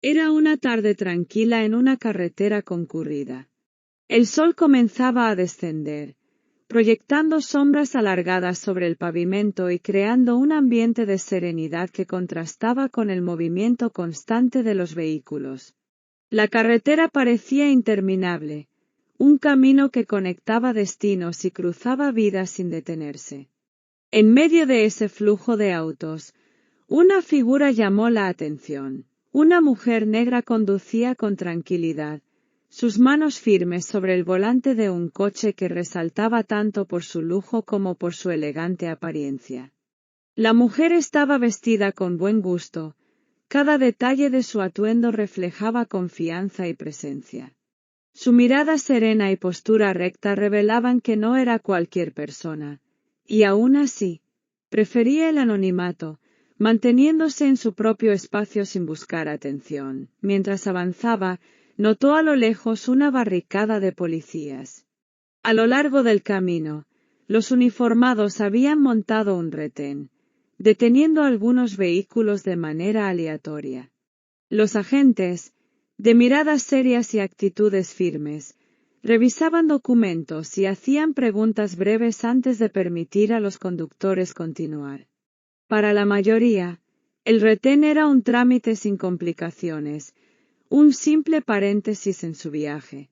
Era una tarde tranquila en una carretera concurrida. El sol comenzaba a descender, proyectando sombras alargadas sobre el pavimento y creando un ambiente de serenidad que contrastaba con el movimiento constante de los vehículos. La carretera parecía interminable, un camino que conectaba destinos y cruzaba vidas sin detenerse. En medio de ese flujo de autos, una figura llamó la atención. Una mujer negra conducía con tranquilidad, sus manos firmes sobre el volante de un coche que resaltaba tanto por su lujo como por su elegante apariencia. La mujer estaba vestida con buen gusto, cada detalle de su atuendo reflejaba confianza y presencia. Su mirada serena y postura recta revelaban que no era cualquier persona, y aún así, prefería el anonimato, manteniéndose en su propio espacio sin buscar atención. Mientras avanzaba, notó a lo lejos una barricada de policías. A lo largo del camino, los uniformados habían montado un retén, deteniendo algunos vehículos de manera aleatoria. Los agentes, de miradas serias y actitudes firmes, revisaban documentos y hacían preguntas breves antes de permitir a los conductores continuar. Para la mayoría, el retén era un trámite sin complicaciones, un simple paréntesis en su viaje.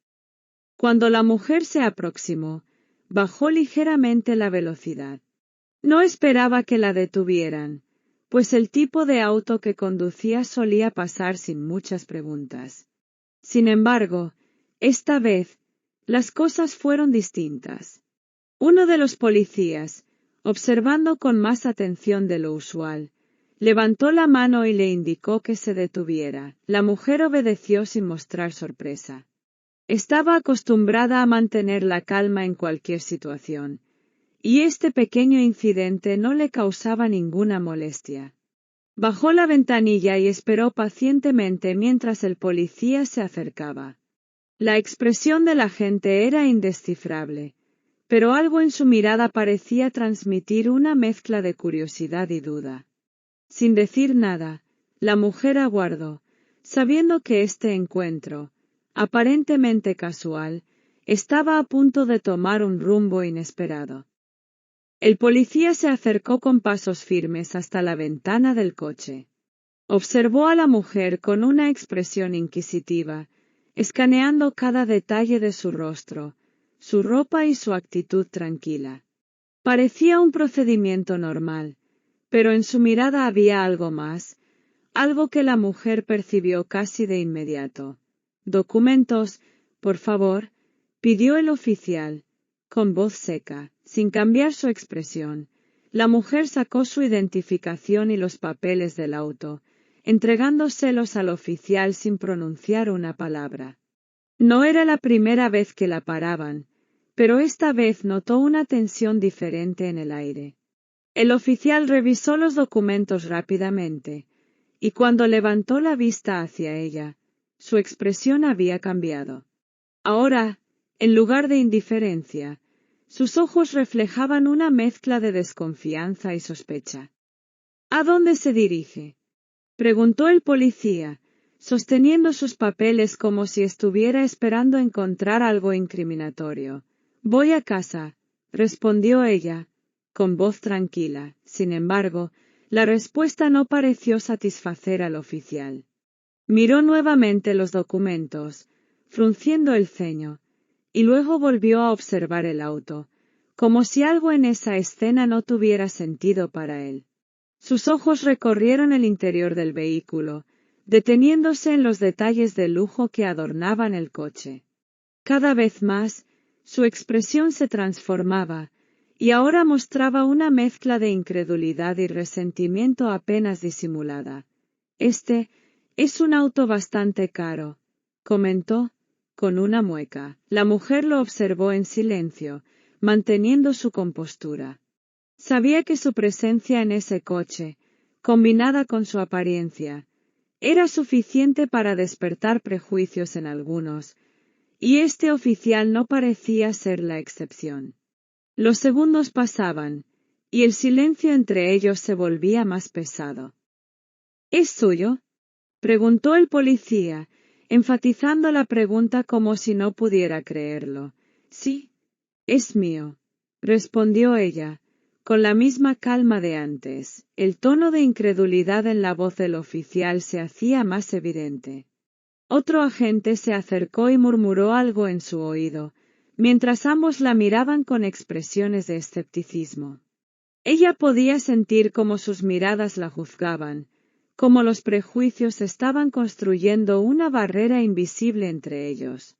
Cuando la mujer se aproximó, bajó ligeramente la velocidad. No esperaba que la detuvieran, pues el tipo de auto que conducía solía pasar sin muchas preguntas. Sin embargo, esta vez, las cosas fueron distintas. Uno de los policías, observando con más atención de lo usual, levantó la mano y le indicó que se detuviera. La mujer obedeció sin mostrar sorpresa. Estaba acostumbrada a mantener la calma en cualquier situación, y este pequeño incidente no le causaba ninguna molestia. Bajó la ventanilla y esperó pacientemente mientras el policía se acercaba. La expresión del agente era indescifrable, pero algo en su mirada parecía transmitir una mezcla de curiosidad y duda. Sin decir nada, la mujer aguardó, sabiendo que este encuentro, aparentemente casual, estaba a punto de tomar un rumbo inesperado. El policía se acercó con pasos firmes hasta la ventana del coche. Observó a la mujer con una expresión inquisitiva, escaneando cada detalle de su rostro, su ropa y su actitud tranquila. Parecía un procedimiento normal, pero en su mirada había algo más, algo que la mujer percibió casi de inmediato. «Documentos, por favor», pidió el oficial, con voz seca, sin cambiar su expresión. La mujer sacó su identificación y los papeles del auto, entregándoselos al oficial sin pronunciar una palabra. No era la primera vez que la paraban, pero esta vez notó una tensión diferente en el aire. El oficial revisó los documentos rápidamente, y cuando levantó la vista hacia ella, su expresión había cambiado. Ahora, en lugar de indiferencia, sus ojos reflejaban una mezcla de desconfianza y sospecha. ¿A dónde se dirige?, preguntó el policía, sosteniendo sus papeles como si estuviera esperando encontrar algo incriminatorio. «Voy a casa», respondió ella, con voz tranquila. Sin embargo, la respuesta no pareció satisfacer al oficial. Miró nuevamente los documentos, frunciendo el ceño, y luego volvió a observar el auto, como si algo en esa escena no tuviera sentido para él. Sus ojos recorrieron el interior del vehículo, deteniéndose en los detalles de lujo que adornaban el coche. Cada vez más, su expresión se transformaba, y ahora mostraba una mezcla de incredulidad y resentimiento apenas disimulada. «Este es un auto bastante caro», comentó, con una mueca. La mujer lo observó en silencio, manteniendo su compostura. Sabía que su presencia en ese coche, combinada con su apariencia, era suficiente para despertar prejuicios en algunos, y este oficial no parecía ser la excepción. Los segundos pasaban, y el silencio entre ellos se volvía más pesado. «¿Es suyo?», preguntó el policía, enfatizando la pregunta como si no pudiera creerlo. Sí, es mío, respondió ella, con la misma calma de antes. El tono de incredulidad en la voz del oficial se hacía más evidente. Otro agente se acercó y murmuró algo en su oído, mientras ambos la miraban con expresiones de escepticismo. Ella podía sentir cómo sus miradas la juzgaban, cómo los prejuicios estaban construyendo una barrera invisible entre ellos.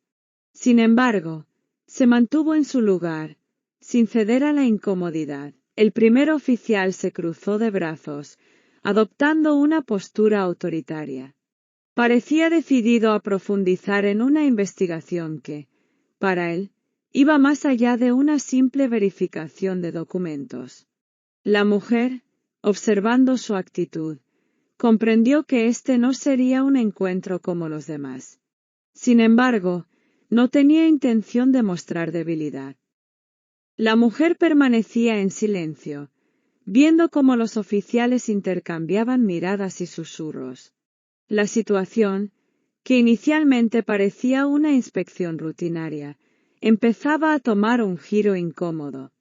Sin embargo, se mantuvo en su lugar, sin ceder a la incomodidad. El primer oficial se cruzó de brazos, adoptando una postura autoritaria. Parecía decidido a profundizar en una investigación que, para él, iba más allá de una simple verificación de documentos. La mujer, observando su actitud, comprendió que este no sería un encuentro como los demás. Sin embargo, no tenía intención de mostrar debilidad. La mujer permanecía en silencio, viendo cómo los oficiales intercambiaban miradas y susurros. La situación, que inicialmente parecía una inspección rutinaria, empezaba a tomar un giro incómodo.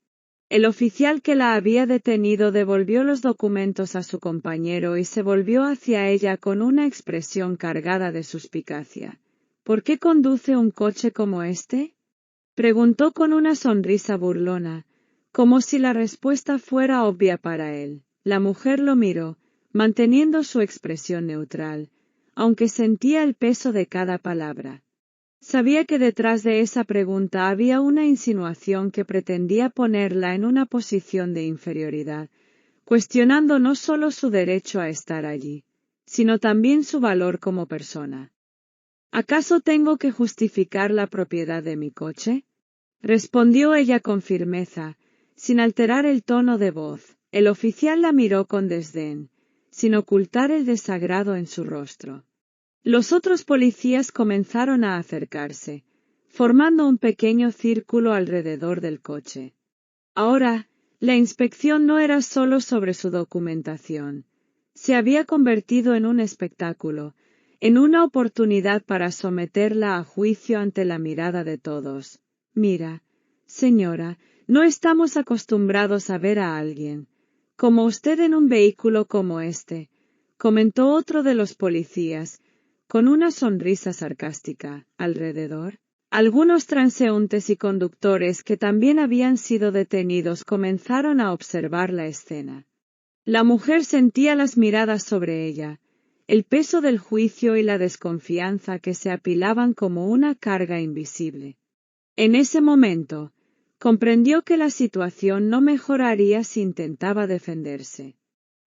El oficial que la había detenido devolvió los documentos a su compañero y se volvió hacia ella con una expresión cargada de suspicacia. ¿Por qué conduce un coche como este? Preguntó con una sonrisa burlona, como si la respuesta fuera obvia para él. La mujer lo miró, manteniendo su expresión neutral, aunque sentía el peso de cada palabra. Sabía que detrás de esa pregunta había una insinuación que pretendía ponerla en una posición de inferioridad, cuestionando no solo su derecho a estar allí, sino también su valor como persona. ¿Acaso tengo que justificar la propiedad de mi coche? Respondió ella con firmeza, sin alterar el tono de voz. El oficial la miró con desdén, sin ocultar el desagrado en su rostro. Los otros policías comenzaron a acercarse, formando un pequeño círculo alrededor del coche. Ahora, la inspección no era solo sobre su documentación. Se había convertido en un espectáculo, en una oportunidad para someterla a juicio ante la mirada de todos. Mira, señora, no estamos acostumbrados a ver a alguien, como usted en un vehículo como este, comentó otro de los policías, con una sonrisa sarcástica. Alrededor, algunos transeúntes y conductores que también habían sido detenidos comenzaron a observar la escena. La mujer sentía las miradas sobre ella, el peso del juicio y la desconfianza que se apilaban como una carga invisible. En ese momento, comprendió que la situación no mejoraría si intentaba defenderse.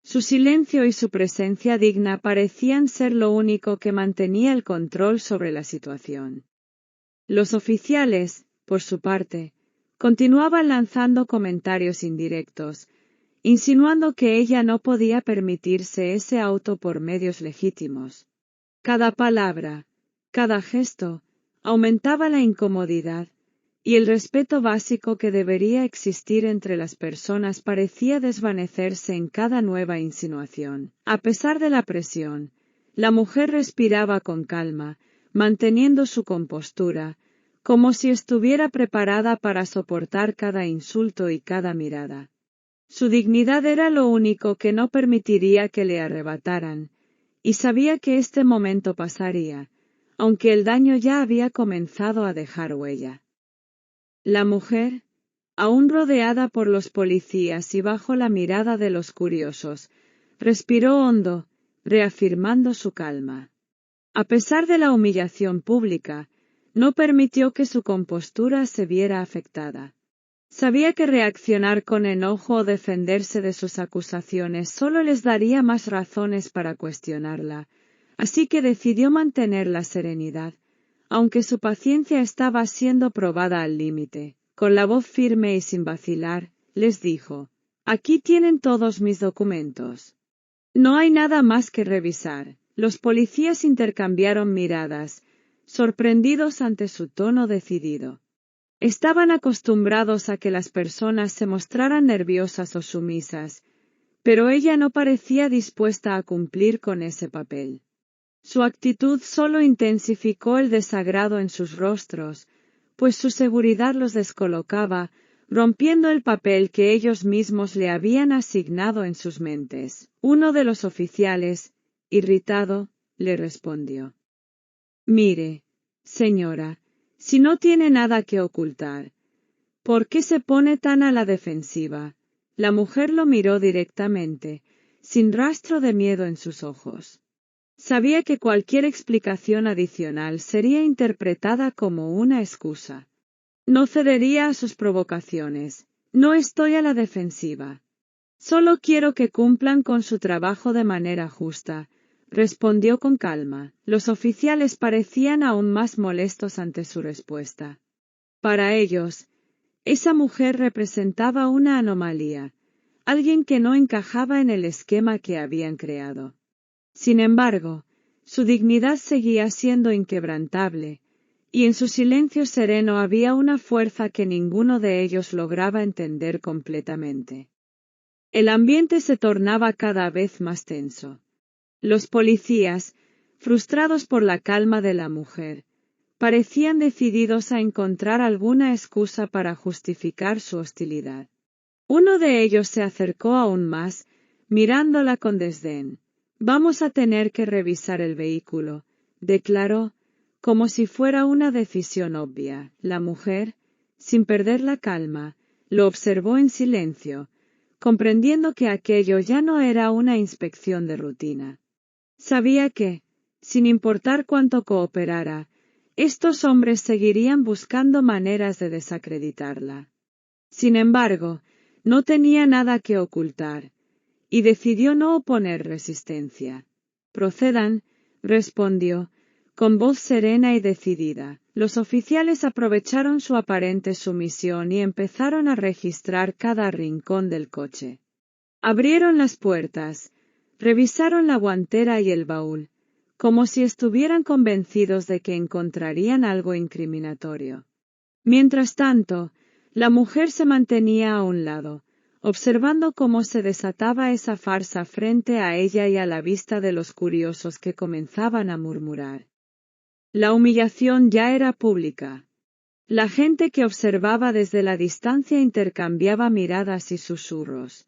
Su silencio y su presencia digna parecían ser lo único que mantenía el control sobre la situación. Los oficiales, por su parte, continuaban lanzando comentarios indirectos, insinuando que ella no podía permitirse ese auto por medios legítimos. Cada palabra, cada gesto, aumentaba la incomodidad, y el respeto básico que debería existir entre las personas parecía desvanecerse en cada nueva insinuación. A pesar de la presión, la mujer respiraba con calma, manteniendo su compostura, como si estuviera preparada para soportar cada insulto y cada mirada. Su dignidad era lo único que no permitiría que le arrebataran, y sabía que este momento pasaría, aunque el daño ya había comenzado a dejar huella. La mujer, aún rodeada por los policías y bajo la mirada de los curiosos, respiró hondo, reafirmando su calma. A pesar de la humillación pública, no permitió que su compostura se viera afectada. Sabía que reaccionar con enojo o defenderse de sus acusaciones solo les daría más razones para cuestionarla, así que decidió mantener la serenidad, aunque su paciencia estaba siendo probada al límite. Con la voz firme y sin vacilar, les dijo: «Aquí tienen todos mis documentos. No hay nada más que revisar». Los policías intercambiaron miradas, sorprendidos ante su tono decidido. Estaban acostumbrados a que las personas se mostraran nerviosas o sumisas, pero ella no parecía dispuesta a cumplir con ese papel. Su actitud solo intensificó el desagrado en sus rostros, pues su seguridad los descolocaba, rompiendo el papel que ellos mismos le habían asignado en sus mentes. Uno de los oficiales, irritado, le respondió: «Mire, señora, si no tiene nada que ocultar, ¿por qué se pone tan a la defensiva?». La mujer lo miró directamente, sin rastro de miedo en sus ojos. Sabía que cualquier explicación adicional sería interpretada como una excusa. No cedería a sus provocaciones. «No estoy a la defensiva. Solo quiero que cumplan con su trabajo de manera justa», respondió con calma. Los oficiales parecían aún más molestos ante su respuesta. Para ellos, esa mujer representaba una anomalía, alguien que no encajaba en el esquema que habían creado. Sin embargo, su dignidad seguía siendo inquebrantable, y en su silencio sereno había una fuerza que ninguno de ellos lograba entender completamente. El ambiente se tornaba cada vez más tenso. Los policías, frustrados por la calma de la mujer, parecían decididos a encontrar alguna excusa para justificar su hostilidad. Uno de ellos se acercó aún más, mirándola con desdén. «Vamos a tener que revisar el vehículo», declaró, como si fuera una decisión obvia. La mujer, sin perder la calma, lo observó en silencio, comprendiendo que aquello ya no era una inspección de rutina. Sabía que, sin importar cuánto cooperara, estos hombres seguirían buscando maneras de desacreditarla. Sin embargo, no tenía nada que ocultar, y decidió no oponer resistencia. «Procedan», respondió, con voz serena y decidida. Los oficiales aprovecharon su aparente sumisión y empezaron a registrar cada rincón del coche. Abrieron las puertas, revisaron la guantera y el baúl, como si estuvieran convencidos de que encontrarían algo incriminatorio. Mientras tanto, la mujer se mantenía a un lado, observando cómo se desataba esa farsa frente a ella y a la vista de los curiosos que comenzaban a murmurar. La humillación ya era pública. La gente que observaba desde la distancia intercambiaba miradas y susurros.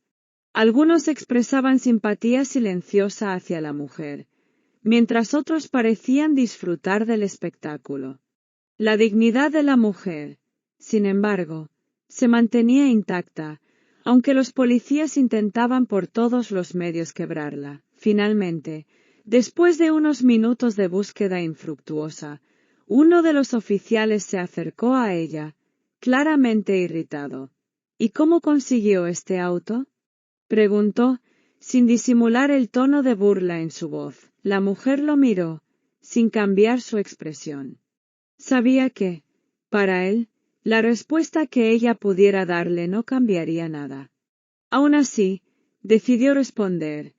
Algunos expresaban simpatía silenciosa hacia la mujer, mientras otros parecían disfrutar del espectáculo. La dignidad de la mujer, sin embargo, se mantenía intacta, aunque los policías intentaban por todos los medios quebrarla. Finalmente, después de unos minutos de búsqueda infructuosa, uno de los oficiales se acercó a ella, claramente irritado. «¿Y cómo consiguió este auto?», preguntó, sin disimular el tono de burla en su voz. La mujer lo miró, sin cambiar su expresión. Sabía que, para él, la respuesta que ella pudiera darle no cambiaría nada. Aún así, decidió responder,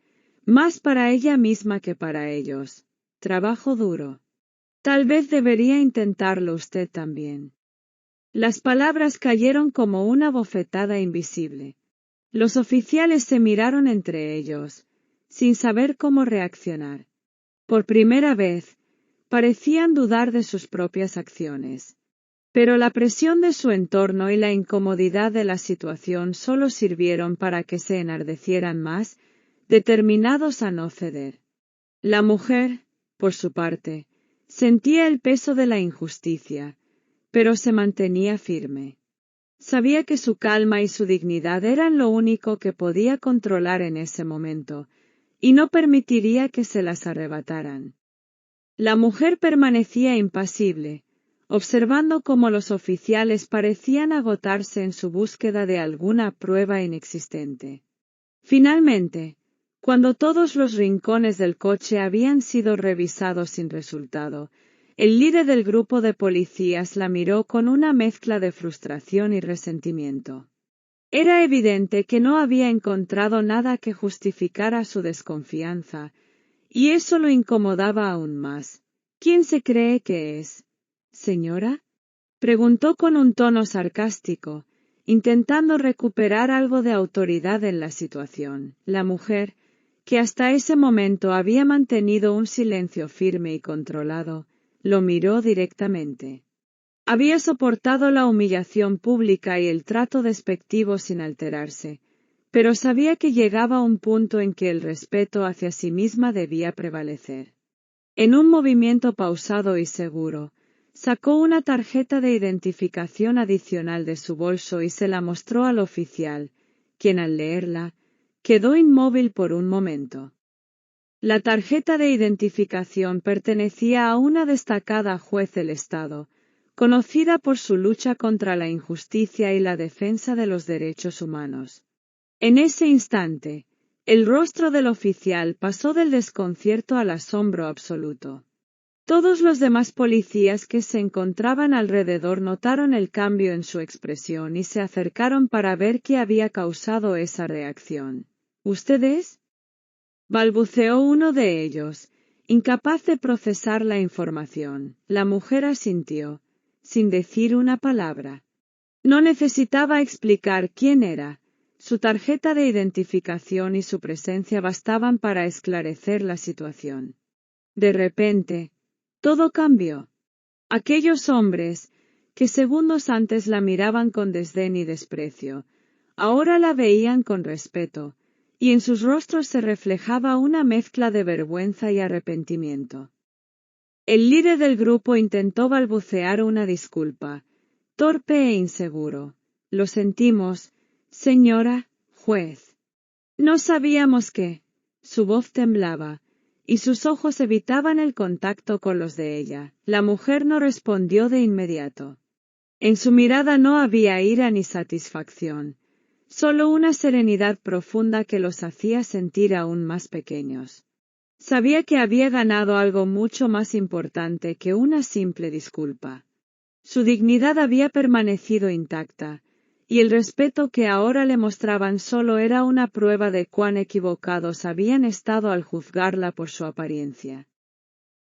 más para ella misma que para ellos: «Trabajo duro. Tal vez debería intentarlo usted también». Las palabras cayeron como una bofetada invisible. Los oficiales se miraron entre ellos, sin saber cómo reaccionar. Por primera vez, parecían dudar de sus propias acciones. Pero la presión de su entorno y la incomodidad de la situación solo sirvieron para que se enardecieran más, determinados a no ceder. La mujer, por su parte, sentía el peso de la injusticia, pero se mantenía firme. Sabía que su calma y su dignidad eran lo único que podía controlar en ese momento, y no permitiría que se las arrebataran. La mujer permanecía impasible, observando cómo los oficiales parecían agotarse en su búsqueda de alguna prueba inexistente. Finalmente, cuando todos los rincones del coche habían sido revisados sin resultado, el líder del grupo de policías la miró con una mezcla de frustración y resentimiento. Era evidente que no había encontrado nada que justificara su desconfianza, y eso lo incomodaba aún más. «¿Quién se cree que es, señora?», preguntó con un tono sarcástico, intentando recuperar algo de autoridad en la situación. La mujer, que hasta ese momento había mantenido un silencio firme y controlado, lo miró directamente. Había soportado la humillación pública y el trato despectivo sin alterarse, pero sabía que llegaba un punto en que el respeto hacia sí misma debía prevalecer. En un movimiento pausado y seguro, sacó una tarjeta de identificación adicional de su bolso y se la mostró al oficial, quien al leerla, quedó inmóvil por un momento. La tarjeta de identificación pertenecía a una destacada juez del Estado, conocida por su lucha contra la injusticia y la defensa de los derechos humanos. En ese instante, el rostro del oficial pasó del desconcierto al asombro absoluto. Todos los demás policías que se encontraban alrededor notaron el cambio en su expresión y se acercaron para ver qué había causado esa reacción. ¿Ustedes? Balbuceó uno de ellos, incapaz de procesar la información. La mujer asintió, sin decir una palabra. No necesitaba explicar quién era. Su tarjeta de identificación y su presencia bastaban para esclarecer la situación. De repente, todo cambió. Aquellos hombres, que segundos antes la miraban con desdén y desprecio, ahora la veían con respeto, y en sus rostros se reflejaba una mezcla de vergüenza y arrepentimiento. El líder del grupo intentó balbucear una disculpa, torpe e inseguro. Lo sentimos, señora, juez. No sabíamos que. Su voz temblaba, y sus ojos evitaban el contacto con los de ella. La mujer no respondió de inmediato. En su mirada no había ira ni satisfacción, solo una serenidad profunda que los hacía sentir aún más pequeños. Sabía que había ganado algo mucho más importante que una simple disculpa. Su dignidad había permanecido intacta, y el respeto que ahora le mostraban solo era una prueba de cuán equivocados habían estado al juzgarla por su apariencia.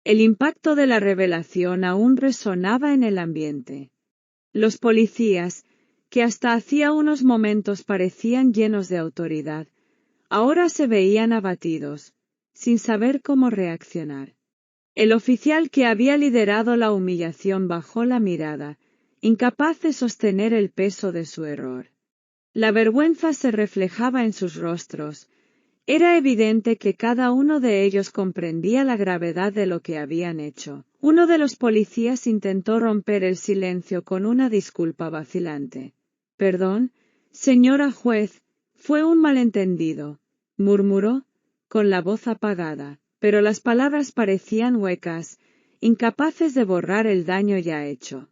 El impacto de la revelación aún resonaba en el ambiente. Los policías, que hasta hacía unos momentos parecían llenos de autoridad, ahora se veían abatidos, sin saber cómo reaccionar. El oficial que había liderado la humillación bajó la mirada, incapaz de sostener el peso de su error. La vergüenza se reflejaba en sus rostros. Era evidente que cada uno de ellos comprendía la gravedad de lo que habían hecho. Uno de los policías intentó romper el silencio con una disculpa vacilante. «Perdón, señora juez, fue un malentendido», murmuró, con la voz apagada, pero las palabras parecían huecas, incapaces de borrar el daño ya hecho.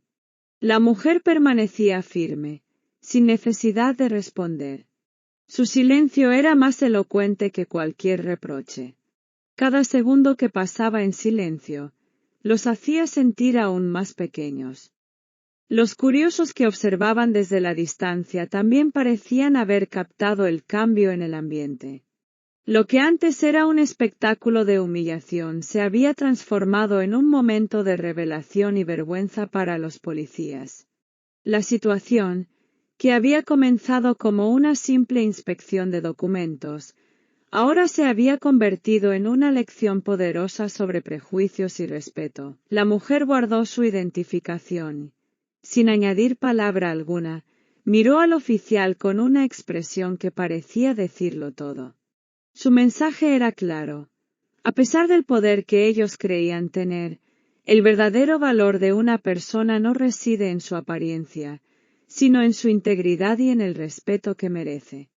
La mujer permanecía firme, sin necesidad de responder. Su silencio era más elocuente que cualquier reproche. Cada segundo que pasaba en silencio, los hacía sentir aún más pequeños. Los curiosos que observaban desde la distancia también parecían haber captado el cambio en el ambiente. Lo que antes era un espectáculo de humillación se había transformado en un momento de revelación y vergüenza para los policías. La situación, que había comenzado como una simple inspección de documentos, ahora se había convertido en una lección poderosa sobre prejuicios y respeto. La mujer guardó su identificación. Sin añadir palabra alguna, miró al oficial con una expresión que parecía decirlo todo. Su mensaje era claro. A pesar del poder que ellos creían tener, el verdadero valor de una persona no reside en su apariencia, sino en su integridad y en el respeto que merece.